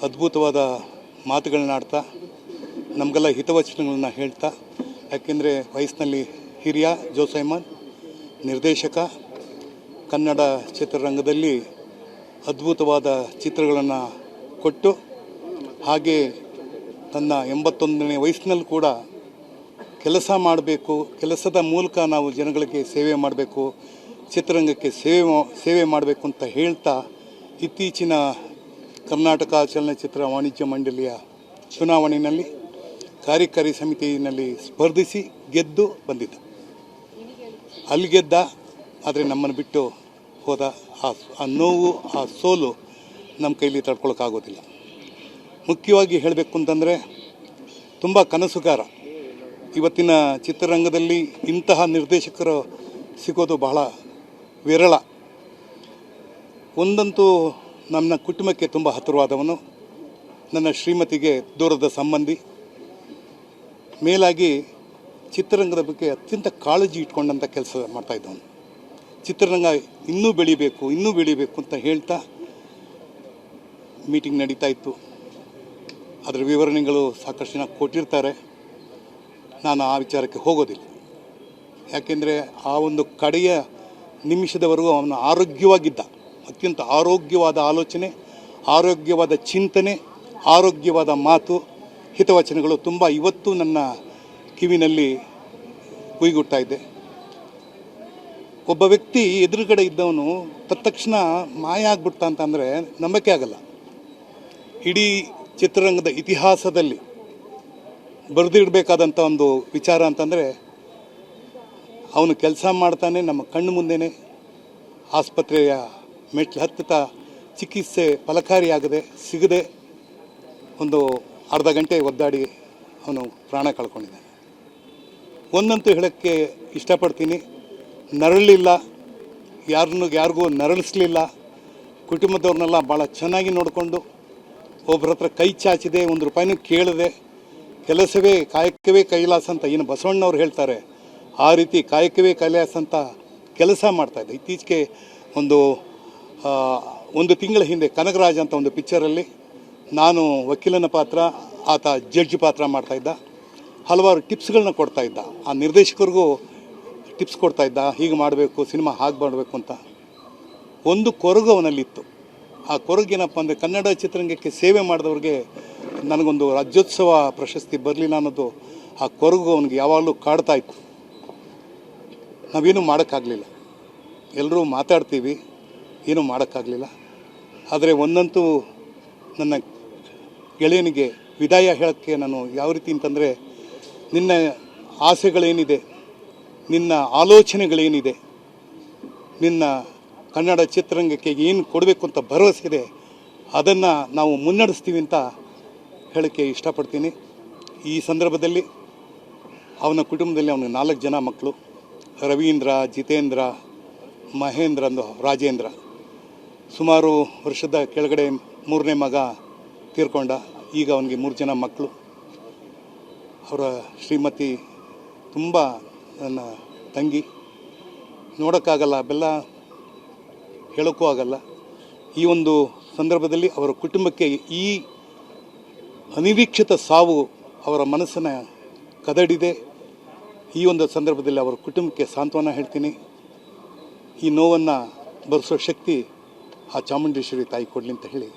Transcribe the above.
ಅದ್ಭುತವಾದ ಮಾತುಗಳನ್ನ ಆಡ್ತಾ ನಮಗೆಲ್ಲ ಹಿತವಚನಗಳನ್ನ ಹೇಳ್ತಾ, ಯಾಕೆಂದರೆ ವಯಸ್ಸಿನಲ್ಲಿ ಹಿರಿಯ ಜೋಸೈಮನ್ ನಿರ್ದೇಶಕ, ಕನ್ನಡ ಚಿತ್ರರಂಗದಲ್ಲಿ ಅದ್ಭುತವಾದ ಚಿತ್ರಗಳನ್ನು ಕೊಟ್ಟು ಹಾಗೆ ತನ್ನ 81ನೇ ವಯಸ್ಸಿನಲ್ಲಿ ಕೂಡ ಕೆಲಸ ಮಾಡಬೇಕು, ಕೆಲಸದ ಮೂಲಕ ನಾವು ಜನಗಳಿಗೆ ಸೇವೆ ಮಾಡಬೇಕು, ಚಿತ್ರರಂಗಕ್ಕೆ ಸೇವೆ ಮಾಡಬೇಕು ಅಂತ ಹೇಳ್ತಾ ಇತ್ತೀಚಿನ ಕರ್ನಾಟಕ ಚಲನಚಿತ್ರ ವಾಣಿಜ್ಯ ಮಂಡಳಿಯ ಚುನಾವಣೆಯಲ್ಲಿ ಕಾರ್ಯಕಾರಿ ಸಮಿತಿಯಲ್ಲಿ ಸ್ಪರ್ಧಿಸಿ ಗೆದ್ದು ಬಂದಿದ್ದ. ಅಲ್ಲಿ ಗೆದ್ದ, ಆದರೆ ನಮ್ಮನ್ನು ಬಿಟ್ಟು ಹೋದ. ಆ ನೋವು, ಆ ಸೋಲು ನಮ್ಮ ಕೈಲಿ ತಡ್ಕೊಳಕ್ಕಾಗೋದಿಲ್ಲ. ಮುಖ್ಯವಾಗಿ ಹೇಳಬೇಕು ಅಂತಂದರೆ ತುಂಬ ಕನಸುಗಾರ. ಇವತ್ತಿನ ಚಿತ್ರರಂಗದಲ್ಲಿ ಇಂತಹ ನಿರ್ದೇಶಕರು ಸಿಗೋದು ಬಹಳ ವಿರಳ. ಒಂದಂತೂ ನನ್ನ ಕುಟುಂಬಕ್ಕೆ ತುಂಬ ಹತ್ತಿರವಾದವನು, ನನ್ನ ಶ್ರೀಮತಿಗೆ ದೂರದ ಸಂಬಂಧಿ, ಮೇಲಾಗಿ ಚಿತ್ರರಂಗದ ಬಗ್ಗೆ ಅತ್ಯಂತ ಕಾಳಜಿ ಇಟ್ಕೊಂಡಂಥ ಕೆಲಸ ಮಾಡ್ತಾಯಿದ್ದವನು. ಚಿತ್ರರಂಗ ಇನ್ನೂ ಬೆಳಿಬೇಕು ಅಂತ ಹೇಳ್ತಾ ಮೀಟಿಂಗ್ ನಡೀತಾ ಇತ್ತು. ಅದರ ವಿವರಣೆಗಳು ಸಾಕಷ್ಟು ಜನ ಕೊಟ್ಟಿರ್ತಾರೆ. ನಾನು ಆ ವಿಚಾರಕ್ಕೆ ಹೋಗೋದಿಲ್ಲ. ಯಾಕೆಂದರೆ ಆ ಒಂದು ಕಡೆಯ ನಿಮಿಷದವರೆಗೂ ಅವನು ಆರೋಗ್ಯವಾಗಿದ್ದ. ಅತ್ಯಂತ ಆರೋಗ್ಯವಾದ ಆಲೋಚನೆ, ಆರೋಗ್ಯವಾದ ಚಿಂತನೆ, ಆರೋಗ್ಯವಾದ ಮಾತು, ಹಿತವಚನಗಳು ತುಂಬ ಇವತ್ತು ನನ್ನ ಕಿವಿನಲ್ಲಿ ಕುಯ್ಗುಟ್ತಾ ಇದೆ. ಒಬ್ಬ ವ್ಯಕ್ತಿ ಎದುರುಗಡೆ ಇದ್ದವನು ತತ್ಕ್ಷಣ ಮಾಯ ಆಗ್ಬಿಡ್ತಾ ಅಂತಂದರೆ ನಂಬಿಕೆ ಆಗಲ್ಲ. ಇಡೀ ಚಿತ್ರರಂಗದ ಇತಿಹಾಸದಲ್ಲಿ ಬರೆದಿಡಬೇಕಾದಂಥ ಒಂದು ವಿಚಾರ ಅಂತಂದರೆ, ಅವನು ಕೆಲಸ ಮಾಡ್ತಾನೆ, ನಮ್ಮ ಕಣ್ಣು ಮುಂದೆನೇ ಆಸ್ಪತ್ರೆಯ ಮೆಟ್ಲು ಹತ್ತುತ್ತಾ ಚಿಕಿತ್ಸೆ ಫಲಕಾರಿಯಾಗದೆ ಸಿಗದೆ ಒಂದು ಅರ್ಧ ಗಂಟೆ ಒದ್ದಾಡಿ ಅವನು ಪ್ರಾಣ ಕಳ್ಕೊಂಡಿದ್ದಾನೆ. ಒಂದಂತೂ ಹೇಳೋಕ್ಕೆ ಇಷ್ಟಪಡ್ತೀನಿ, ನರಳಿಲ್ಲ, ಯಾರಿಗೂ ನರಳಿಸಲಿಲ್ಲ. ಕುಟುಂಬದವ್ರನ್ನೆಲ್ಲ ಭಾಳ ಚೆನ್ನಾಗಿ ನೋಡಿಕೊಂಡು, ಒಬ್ಬರ ಹತ್ರ ಕೈ ಚಾಚಿದೆ, ₹1 ಕೇಳದೆ, ಕೆಲಸವೇ ಕಾಯಕವೇ ಕೈಲಾಸ ಅಂತ ಏನು ಬಸವಣ್ಣವ್ರು ಹೇಳ್ತಾರೆ, ಆ ರೀತಿ ಕಾಯಕವೇ ಕೈಲಾಸ ಅಂತ ಕೆಲಸ ಮಾಡ್ತಾಯಿದ್ದೆ. ಇತ್ತೀಚೆಗೆ ಒಂದು ತಿಂಗಳ ಹಿಂದೆ ಕನಕರಾಜ್ ಅಂತ ಒಂದು ಪಿಕ್ಚರಲ್ಲಿ ನಾನು ವಕೀಲನ ಪಾತ್ರ, ಆತ ಜಡ್ಜ್ ಪಾತ್ರ ಮಾಡ್ತಾಯಿದ್ದ. ಹಲವಾರು ಟಿಪ್ಸ್ಗಳನ್ನ ಕೊಡ್ತಾಯಿದ್ದ, ಆ ನಿರ್ದೇಶಕರಿಗೂ ಟಿಪ್ಸ್ ಕೊಡ್ತಾಯಿದ್ದ, ಹೀಗೆ ಮಾಡಬೇಕು, ಸಿನಿಮಾ ಹಾಗೆ ಮಾಡಬೇಕು ಅಂತ. ಒಂದು ಕೊರಗು ಅವನಲ್ಲಿತ್ತು. ಆ ಕೊರಗೇನಪ್ಪ ಅಂದರೆ, ಕನ್ನಡ ಚಿತ್ರರಂಗಕ್ಕೆ ಸೇವೆ ಮಾಡಿದವ್ರಿಗೆ ನನಗೊಂದು ರಾಜ್ಯೋತ್ಸವ ಪ್ರಶಸ್ತಿ ಬರಲಿಲ್ಲ ಅನ್ನೋದು ಆ ಕೊರಗು ಅವನಿಗೆ ಯಾವಾಗಲೂ ಕಾಡ್ತಾ ಇತ್ತು. ನಾವೇನು ಮಾಡೋಕ್ಕಾಗಲಿಲ್ಲ, ಎಲ್ಲರೂ ಮಾತಾಡ್ತೀವಿ, ಏನೂ ಮಾಡೋಕ್ಕಾಗಲಿಲ್ಲ. ಆದರೆ ಒಂದಂತೂ ನನ್ನ ಗೆಳೆಯನಿಗೆ ವಿದಾಯ ಹೇಳೋಕ್ಕೆ ನಾನು ಯಾವ ರೀತಿ ಅಂತಂದರೆ, ನಿನ್ನ ಆಸೆಗಳೇನಿದೆ, ನಿನ್ನ ಆಲೋಚನೆಗಳೇನಿದೆ, ನಿನ್ನ ಕನ್ನಡ ಚಿತ್ರರಂಗಕ್ಕೆ ಏನು ಕೊಡಬೇಕು ಅಂತ ಭರವಸೆ ಇದೆ, ಅದನ್ನು ನಾವು ಮುನ್ನಡೆಸ್ತೀವಿ ಅಂತ ಹೇಳೋಕ್ಕೆ ಇಷ್ಟಪಡ್ತೀನಿ. ಈ ಸಂದರ್ಭದಲ್ಲಿ ಅವನ ಕುಟುಂಬದಲ್ಲಿ ಅವನಿಗೆ 4 ಜನ ಮಕ್ಕಳು, ರವೀಂದ್ರ, ಜಿತೇಂದ್ರ, ಮಹೇಂದ್ರ, ರಾಜೇಂದ್ರ. ಸುಮಾರು ವರ್ಷದ ಕೆಳಗಡೆ 3ನೇ ಮಗ ತೀರ್ಕೊಂಡ. ಈಗ ಅವನಿಗೆ 3 ಜನ ಮಕ್ಕಳು. ಅವರ ಶ್ರೀಮತಿ ತುಂಬ ನನ್ನ ತಂಗಿ, ನೋಡೋಕ್ಕಾಗಲ್ಲ, ಬೆಲ್ಲ ಹೇಳೋಕ್ಕೂ ಆಗಲ್ಲ. ಈ ಒಂದು ಸಂದರ್ಭದಲ್ಲಿ ಅವರ ಕುಟುಂಬಕ್ಕೆ ಈ ಅನಿರೀಕ್ಷಿತ ಸಾವು ಅವರ ಮನಸ್ಸನ್ನು ಕದಡಿದೆ. ಈ ಒಂದು ಸಂದರ್ಭದಲ್ಲಿ ಅವರ ಕುಟುಂಬಕ್ಕೆ ಸಾಂತ್ವನ ಹೇಳ್ತೀನಿ. ಈ ನೋವನ್ನು ಭರಿಸೋ ಶಕ್ತಿ ಆ ಚಾಮುಂಡೇಶ್ವರಿ ತಾಯಿ ಕೊಡಲಿ ಅಂತ ಹೇಳಿ